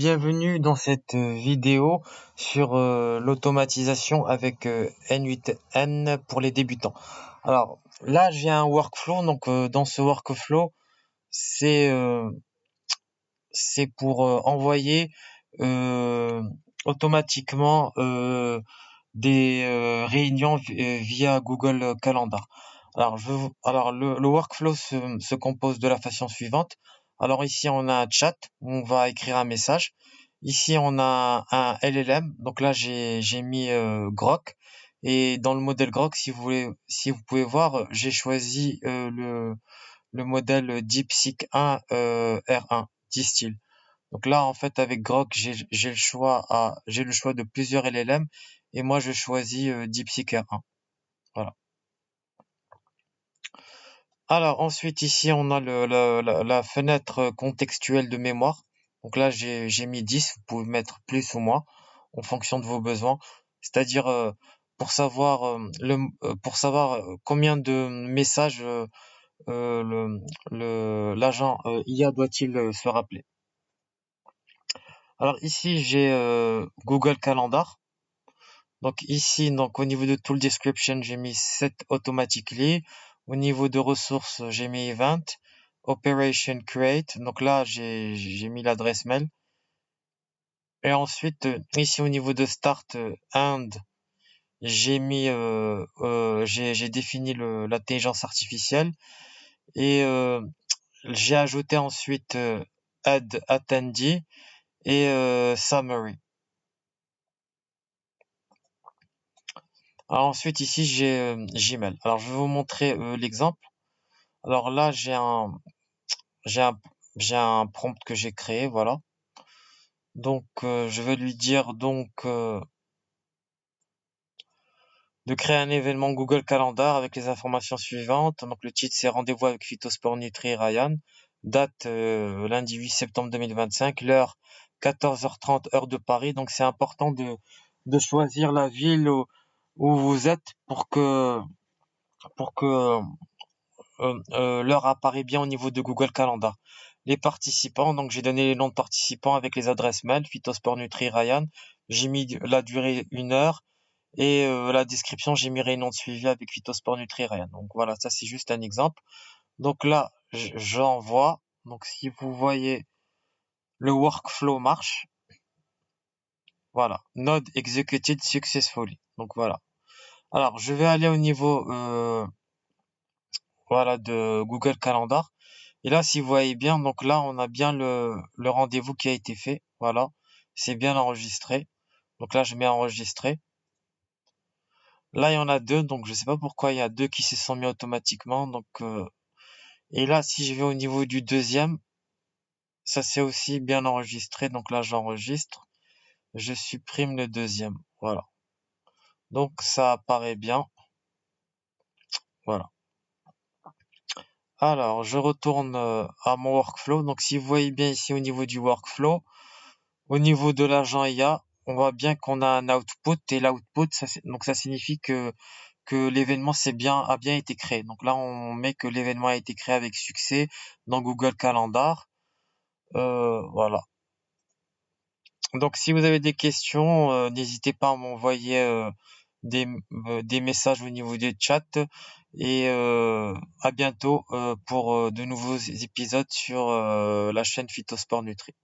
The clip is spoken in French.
Bienvenue dans cette vidéo sur l'automatisation avec N8N pour les débutants. Alors là, j'ai un workflow. Donc dans ce workflow, c'est pour envoyer euh, automatiquement des réunions via Google Calendar. Alors le workflow se compose de la façon suivante. Alors ici on a un chat où on va écrire un message. Ici on a un LLM. Donc là j'ai mis Grok, et dans le modèle Grok, si vous pouvez voir, j'ai choisi le modèle DeepSeek 1 R1 Distill. Donc là, en fait, avec Grok, j'ai le choix de plusieurs LLM, et moi je choisis DeepSeek R1. Voilà. Alors ensuite, ici on a la fenêtre contextuelle de mémoire. Donc là, j'ai mis 10. Vous pouvez mettre plus ou moins en fonction de vos besoins. C'est-à-dire pour savoir combien de messages l'agent IA doit-il se rappeler. Alors ici j'ai Google Calendar. Donc ici, donc au niveau de tool description, j'ai mis set automatically. Au niveau de ressources, j'ai mis event, operation create. Donc là, j'ai mis l'adresse mail. Et ensuite, ici au niveau de start and, j'ai défini l'intelligence artificielle, et j'ai ajouté ensuite add attendee et summary. Alors ensuite ici j'ai Gmail. Alors je vais vous montrer l'exemple. Alors là j'ai un j'ai un prompt que j'ai créé, voilà. Donc je vais lui dire de créer un événement Google Calendar avec les informations suivantes. Donc le titre, c'est rendez-vous avec Phytosport Nutri Ryan. Date lundi 8 septembre 2025, l'heure 14h30 heure de Paris. Donc c'est important de choisir la ville où vous êtes pour que l'heure apparaît bien au niveau de Google Calendar. Les participants, donc j'ai donné les noms de participants avec les adresses mail, Phytosport Nutri Ryan. J'ai mis la durée 1 heure, et la description, j'ai mis réunion de suivi avec Phytosport Nutri Ryan. Donc voilà, ça c'est juste un exemple. Donc là, j'envoie. Donc si vous voyez, le workflow marche. Voilà, node executed successfully. Donc voilà. Alors je vais aller au niveau voilà, de Google Calendar. Et là, si vous voyez bien, donc là, on a bien le rendez-vous qui a été fait. Voilà. C'est bien enregistré. Donc là, je mets enregistrer. Là, il y en a deux. Donc, je sais pas pourquoi il y a deux qui se sont mis automatiquement. Donc, et là, si je vais au niveau du deuxième, ça c'est aussi bien enregistré. Donc là, j'enregistre. Je supprime le deuxième. Voilà. Donc, ça apparaît bien. Voilà. Alors, je retourne à mon workflow. Donc, si vous voyez bien ici au niveau du workflow, au niveau de l'agent IA, on voit bien qu'on a un output, et l'output, donc ça signifie que l'événement a bien été créé. Donc là, on met que l'événement a été créé avec succès dans Google Calendar. Voilà. Donc si vous avez des questions, n'hésitez pas à m'envoyer des messages au niveau des chats, et à bientôt pour de nouveaux épisodes sur la chaîne Phytosport Nutri.